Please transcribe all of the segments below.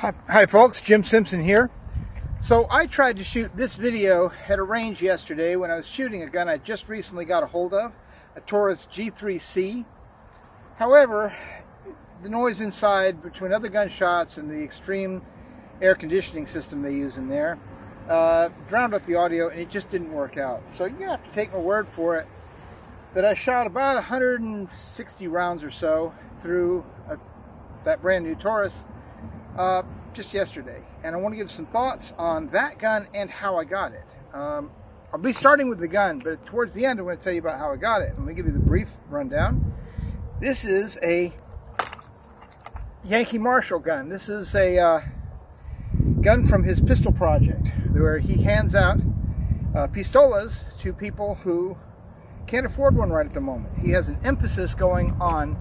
Hi folks, Jim Simpson here. So I tried to shoot this video at a range yesterday when I was shooting a gun I just recently got a hold of, a Taurus G3c. However, the noise inside between other gunshots and the extreme air conditioning system they use in there drowned out the audio, and it just didn't work out. So you have to take my word for it that I shot about 160 rounds or so through that brand new Taurus just yesterday, and I want to give some thoughts on that gun and how I got it. I'll be starting with the gun, but towards the end I want to tell you about how I got it. Let me give you the brief rundown. This is a Yankee Marshal gun. This is a gun from his pistol project, where he hands out pistolas to people who can't afford one right at the moment. He has an emphasis going on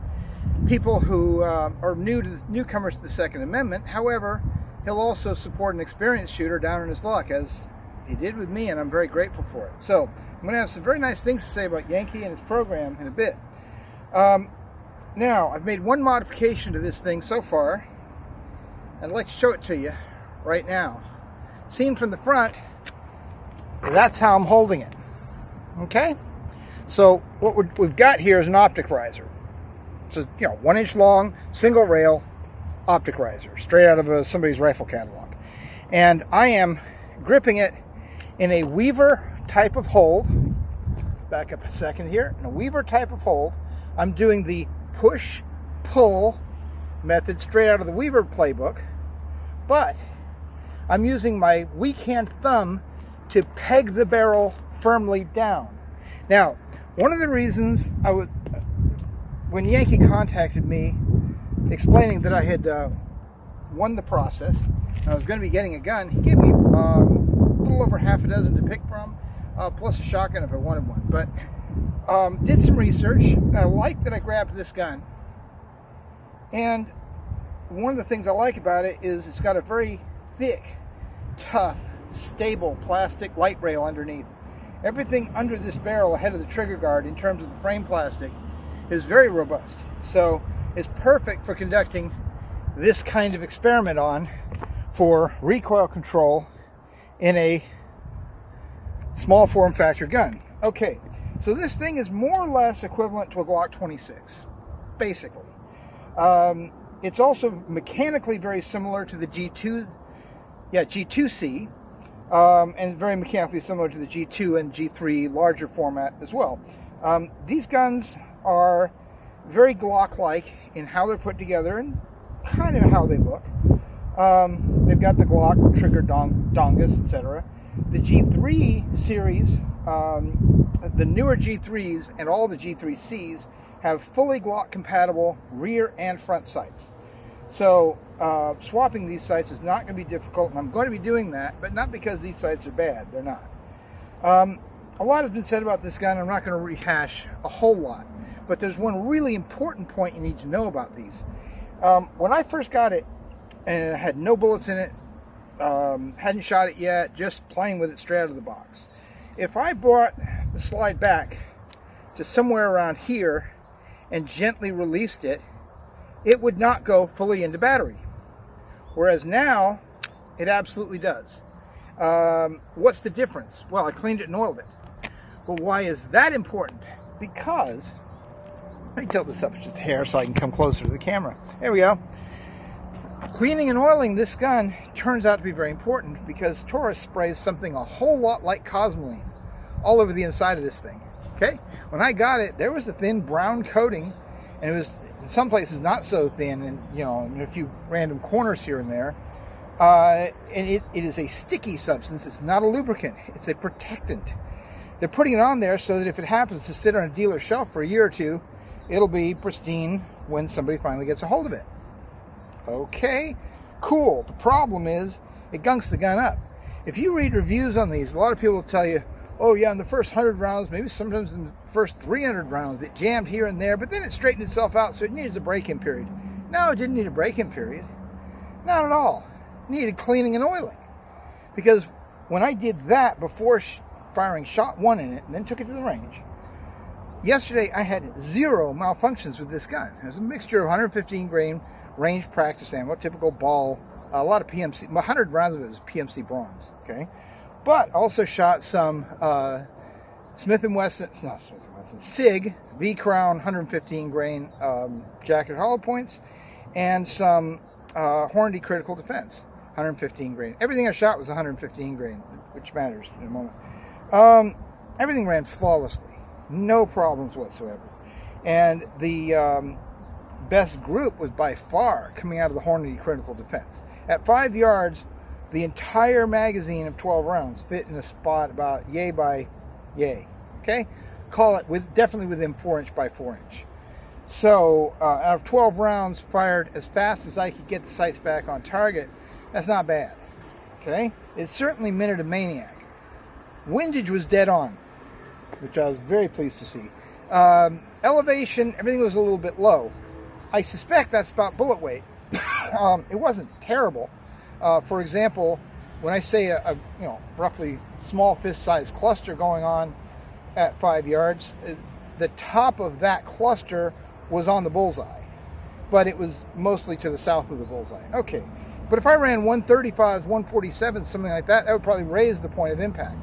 people who are newcomers to the Second Amendment. However, he'll also support an experienced shooter down on his luck, as he did with me, and I'm very grateful for it. So I'm going to have some very nice things to say about Yankee and his program in a bit. Now, I've made one modification to this thing so far. I'd like to show it to you right now. Seen from the front, that's how I'm holding it. Okay? So what we've got here is an optic riser. It's a 1 inch long, single rail optic riser, straight out of somebody's rifle catalog. And I am gripping it in a Weaver type of hold. Let's back up a second here. In a Weaver type of hold, I'm doing the push-pull method straight out of the Weaver playbook, but I'm using my weak hand thumb to peg the barrel firmly down. Now, one of the reasons when Yankee contacted me explaining that I had won the process and I was going to be getting a gun, he gave me a little over half a dozen to pick from, plus a shotgun if I wanted one. But did some research. I like that I grabbed this gun, and one of the things I like about it is it's got a very thick, tough, stable plastic light rail underneath. Everything under this barrel ahead of the trigger guard in terms of the frame plastic is very robust. So it's perfect for conducting this kind of experiment on for recoil control in a small form factor gun. Okay, so this thing is more or less equivalent to a Glock 26, basically. It's also mechanically very similar to the G2c, and very mechanically similar to the G2 and G3 larger format as well. These guns are very Glock-like in how they're put together and kind of how they look. They've got the Glock trigger dongas, etc. The G3 series, the newer G3s and all the G3Cs have fully Glock compatible rear and front sights. So swapping these sights is not going to be difficult, and I'm going to be doing that, but not because these sights are bad. They're not. A lot has been said about this gun. I'm not going to rehash a whole lot, but there's one really important point you need to know about these. When I first got it, and it had no bullets in it, hadn't shot it yet, just playing with it straight out of the box. If I brought the slide back to somewhere around here and gently released it, it would not go fully into battery. Whereas now, it absolutely does. What's the difference? Well, I cleaned it and oiled it. But why is that important? Because, let me tilt this up just a hair so I can come closer to the camera. There we go. Cleaning and oiling this gun turns out to be very important, because Taurus sprays something a whole lot like Cosmoline all over the inside of this thing. Okay? When I got it, there was a thin brown coating, and it was in some places not so thin, and in a few random corners here and there. And it is a sticky substance. It's not a lubricant. It's a protectant. They're putting it on there so that if it happens to sit on a dealer's shelf for a year or two, it'll be pristine when somebody finally gets a hold of it. Okay, cool. The problem is it gunks the gun up. If you read reviews on these, a lot of people will tell you, oh yeah, in the first 100 rounds, maybe sometimes in the first 300 rounds, it jammed here and there, but then it straightened itself out, so it needs a break-in period. No, it didn't need a break-in period. Not at all. It needed cleaning and oiling. Because when I did that before firing shot one in it and then took it to the range, yesterday I had 0 malfunctions with this gun. It was a mixture of 115 grain range practice ammo, typical ball A lot of PMC, 100 rounds of it was PMC bronze, okay? But also shot some Smith & Wesson, not Smith & Wesson, SIG V-Crown 115 grain jacketed hollow points, and some Hornady Critical Defense 115 grain. Everything I shot was 115 grain, which matters in a moment. Everything ran flawlessly, no problems whatsoever. And the best group was by far coming out of the Hornady Critical Defense. At 5 yards, the entire magazine of 12 rounds fit in a spot about yay by yay. Okay? Call it definitely within 4" by 4". So, out of 12 rounds fired as fast as I could get the sights back on target, that's not bad. Okay? It certainly minted a maniac. Windage was dead on, which I was very pleased to see. Elevation, everything was a little bit low. I suspect that's about bullet weight. It wasn't terrible. For example, when I say a roughly small fist-sized cluster going on at 5 yards, the top of that cluster was on the bullseye, but it was mostly to the south of the bullseye. Okay, but if I ran 135s, 147s, something like that, that would probably raise the point of impact.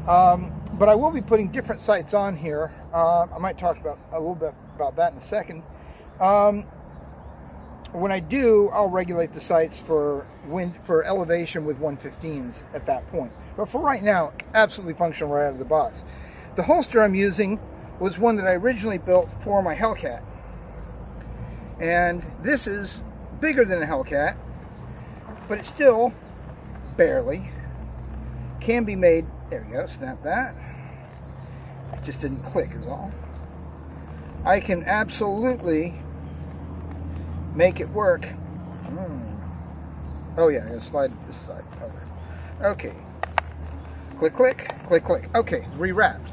But I will be putting different sights on here. I might talk about a little bit about that in a second. When I do, I'll regulate the sights for elevation with 115s at that point. But for right now, absolutely functional right out of the box. The holster I'm using was one that I originally built for my Hellcat. And this is bigger than a Hellcat, but it still barely can be made. There we go, snap that. It just didn't click is all. I can absolutely make it work. Oh yeah, I gotta slide to this side. Okay. Click, click, click, click. Okay, rewrapped.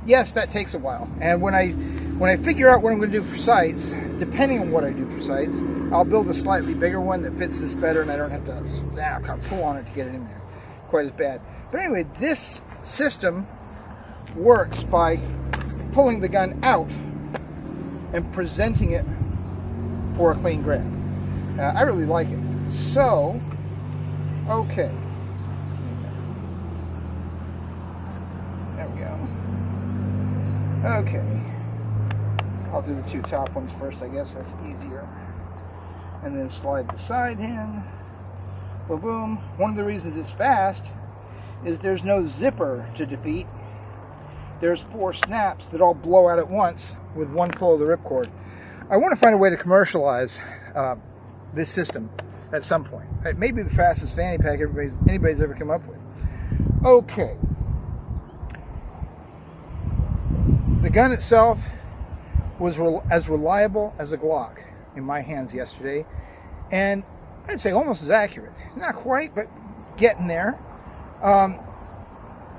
Yes, that takes a while. And when I figure out what I'm going to do for sights, depending on what I do for sights, I'll build a slightly bigger one that fits this better, and I don't have to kind of pull on it to get it in there quite as bad. But anyway, this system works by pulling the gun out and presenting it for a clean grab. I really like it. So, okay. There we go. Okay. I'll do the two top ones first, I guess. That's easier. And then slide the side in. Boom, boom. One of the reasons it's fast is there's no zipper to defeat. There's 4 snaps that all blow out at once with one pull of the ripcord. I want to find a way to commercialize this system at some point. It may be the fastest fanny pack anybody's ever come up with. Okay. The gun itself was as reliable as a Glock in my hands yesterday, and I'd say almost as accurate. Not quite, but getting there.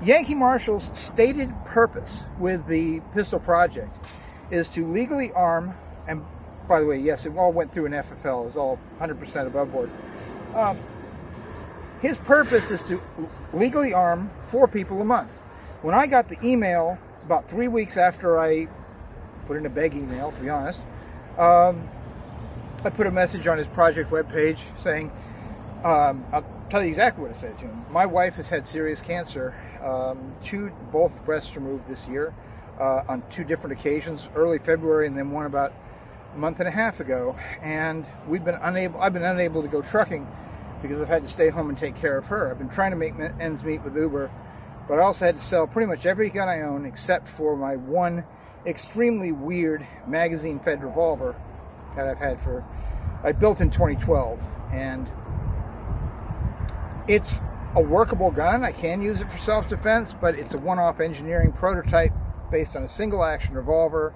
Yankee Marshal's stated purpose with the pistol project is to legally arm, and by the way, yes, it all went through an FFL, it was all 100% above board. His purpose is to legally arm 4 people a month. When I got the email about 3 weeks after I put in a beg email, to be honest, I put a message on his project webpage saying, I'll tell you exactly what I said to him. My wife has had serious cancer, both breasts removed this year, on 2 different occasions, early February and then one about a month and a half ago, and I've been unable to go trucking because I've had to stay home and take care of her. I've been trying to make ends meet with Uber, but I also had to sell pretty much every gun I own except for my one extremely weird magazine-fed revolver that I've had I built in 2012, and it's a workable gun. I can use it for self-defense, but it's a one-off engineering prototype based on a single-action revolver.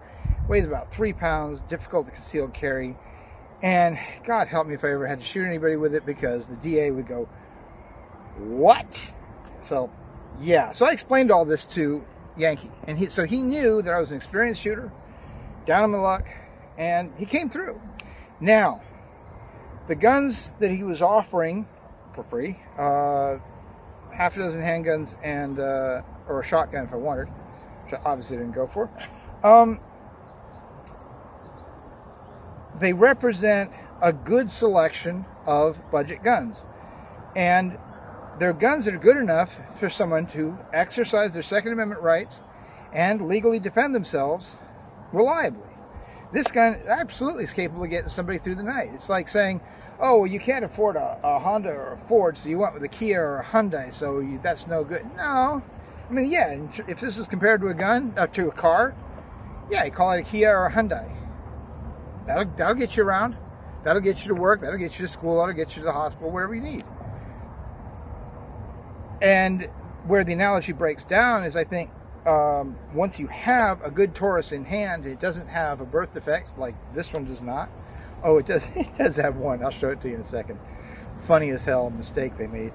Weighs about 3 pounds, difficult to conceal carry, and God help me if I ever had to shoot anybody with it, because the DA would go, "What?" So, yeah. So I explained all this to Yankee, and he knew that I was an experienced shooter, down on my luck, and he came through. Now, the guns that he was offering for free, half a dozen handguns and or a shotgun if I wanted, which I obviously didn't go for. They represent a good selection of budget guns. And they're guns that are good enough for someone to exercise their Second Amendment rights and legally defend themselves reliably. This gun absolutely is capable of getting somebody through the night. It's like saying, oh, well, you can't afford a Honda or a Ford, so you went with a Kia or a Hyundai, so that's no good. No. I mean, yeah, if this is compared to a gun, to a car, yeah, you call it a Kia or a Hyundai. That'll get you around. That'll get you to work. That'll get you to school. That'll get you to the hospital, wherever you need. And where the analogy breaks down is, I think, once you have a good Taurus in hand, it doesn't have a birth defect like this one does not. Oh, it does. It does have one. I'll show it to you in a second. Funny as hell mistake they made.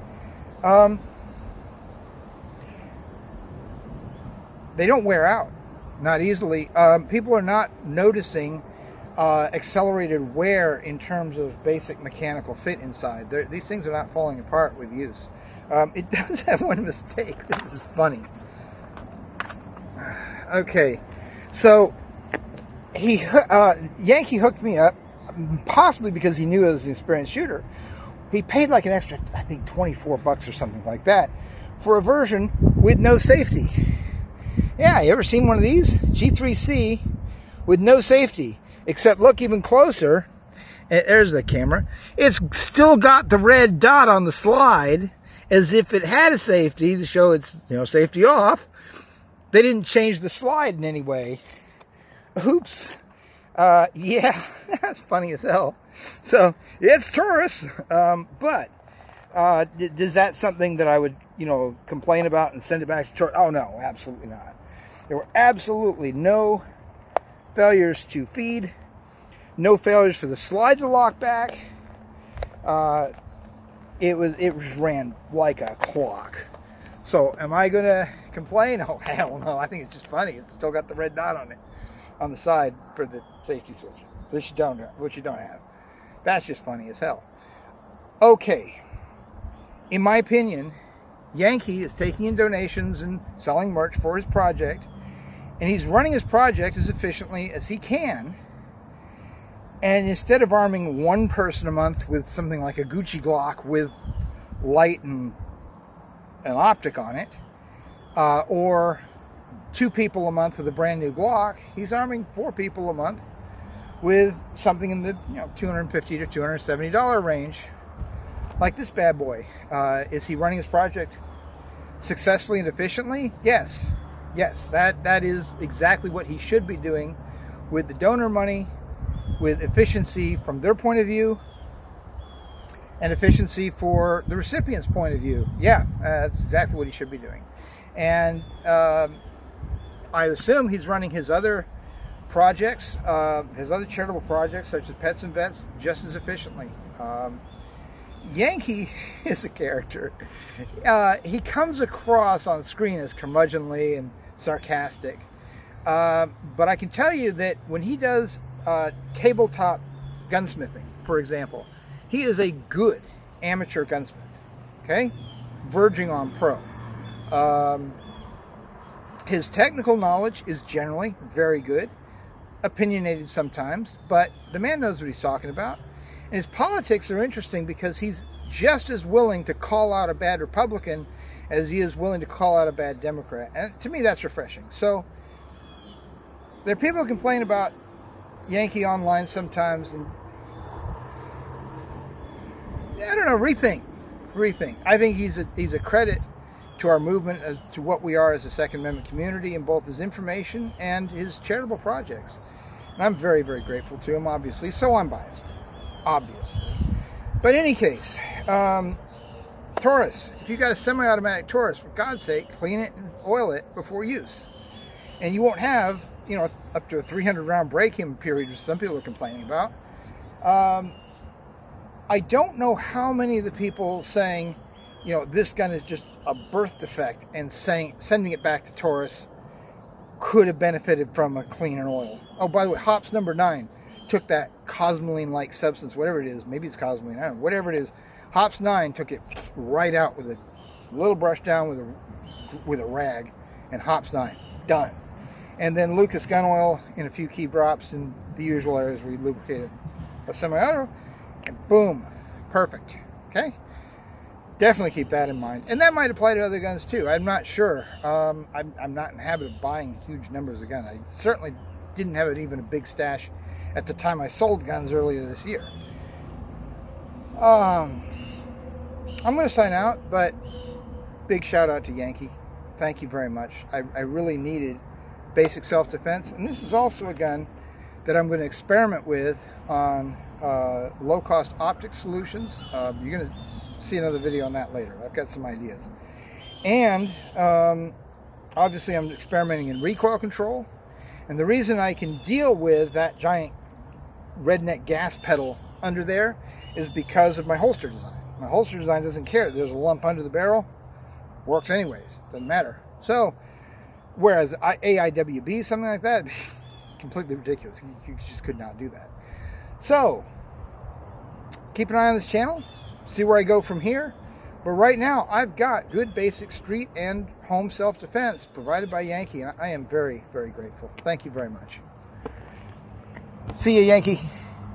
They don't wear out, not easily. People are not noticing accelerated wear in terms of basic mechanical fit inside. These things are not falling apart with use. It does have one mistake. This is funny. Okay, so Yankee hooked me up, possibly because he knew I was an experienced shooter. He paid like an extra, I think, $24 or something like that for a version with no safety. Yeah, you ever seen one of these? G3c with no safety. Except look even closer. There's the camera. It's still got the red dot on the slide as if it had a safety to show it's, safety off. They didn't change the slide in any way. Oops. Yeah, that's funny as hell. So, it's Taurus. But, is that something that I would, complain about and send it back to Taurus? Oh, no, absolutely not. There were absolutely no failures to feed, no failures for the slide to lock back. It ran like a clock. So am I gonna complain? Oh, hell no. I think it's just funny. It's still got the red dot on it on the side for the safety switch, which you don't have. That's just funny as hell. Okay, in my opinion, Yankee is taking in donations and selling merch for his project, and he's running his project as efficiently as he can. And instead of arming one person a month with something like a Gucci Glock with light and an optic on it, or 2 people a month with a brand new Glock, he's arming 4 people a month with something in the $250 to $270 range, like this bad boy. Is he running his project successfully and efficiently? Yes, that is exactly what he should be doing, with the donor money, with efficiency from their point of view, and efficiency for the recipient's point of view. Yeah, that's exactly what he should be doing. And I assume he's running his other projects, his other charitable projects, such as Pets and Vets, just as efficiently. Yankee is a character. He comes across on screen as curmudgeonly and sarcastic. But I can tell you that when he does tabletop gunsmithing, for example, he is a good amateur gunsmith, okay? Verging on pro. His technical knowledge is generally very good, opinionated sometimes, but the man knows what he's talking about. And his politics are interesting because he's just as willing to call out a bad Republican as he is willing to call out a bad Democrat. And to me, that's refreshing. So, there are people who complain about Yankee online sometimes, and I don't know, rethink. I think he's a credit to our movement, to what we are as a Second Amendment community, in both his information and his charitable projects. And I'm very, very grateful to him, obviously, so I'm biased, obviously. But in any case, Taurus, if you got a semi-automatic Taurus, for God's sake, clean it and oil it before use. And you won't have, up to a 300-round break-in period, which some people are complaining about. I don't know how many of the people saying, this gun is just a birth defect, and sending it back to Taurus could have benefited from a clean and oil. Oh, by the way, Hops number 9 took that cosmoline-like substance, whatever it is, maybe it's cosmoline, I don't know, whatever it is. Hops 9 took it right out with a little brush down with a rag, and Hops 9, done. And then Lucas gun oil in a few key drops in the usual areas where you lubricate a semi-auto, and boom, perfect. Okay, definitely keep that in mind, and that might apply to other guns too. I'm not sure. I'm not in the habit of buying huge numbers of guns. I certainly didn't have even a big stash at the time I sold guns earlier this year. I'm going to sign out, but big shout out to Yankee. Thank you very much. I really needed basic self-defense, and this is also a gun that I'm going to experiment with on low-cost optic solutions. You're going to see another video on that later. I've got some ideas. And obviously I'm experimenting in recoil control, and the reason I can deal with that giant redneck gas pedal under there is because of my holster design. My holster design doesn't care. There's a lump under the barrel. Works anyways. Doesn't matter. So, whereas AIWB, something like that, completely ridiculous. You just could not do that. So, keep an eye on this channel. See where I go from here. But right now, I've got good basic street and home self-defense provided by Yankee. And I am very, very grateful. Thank you very much. See you, Yankee.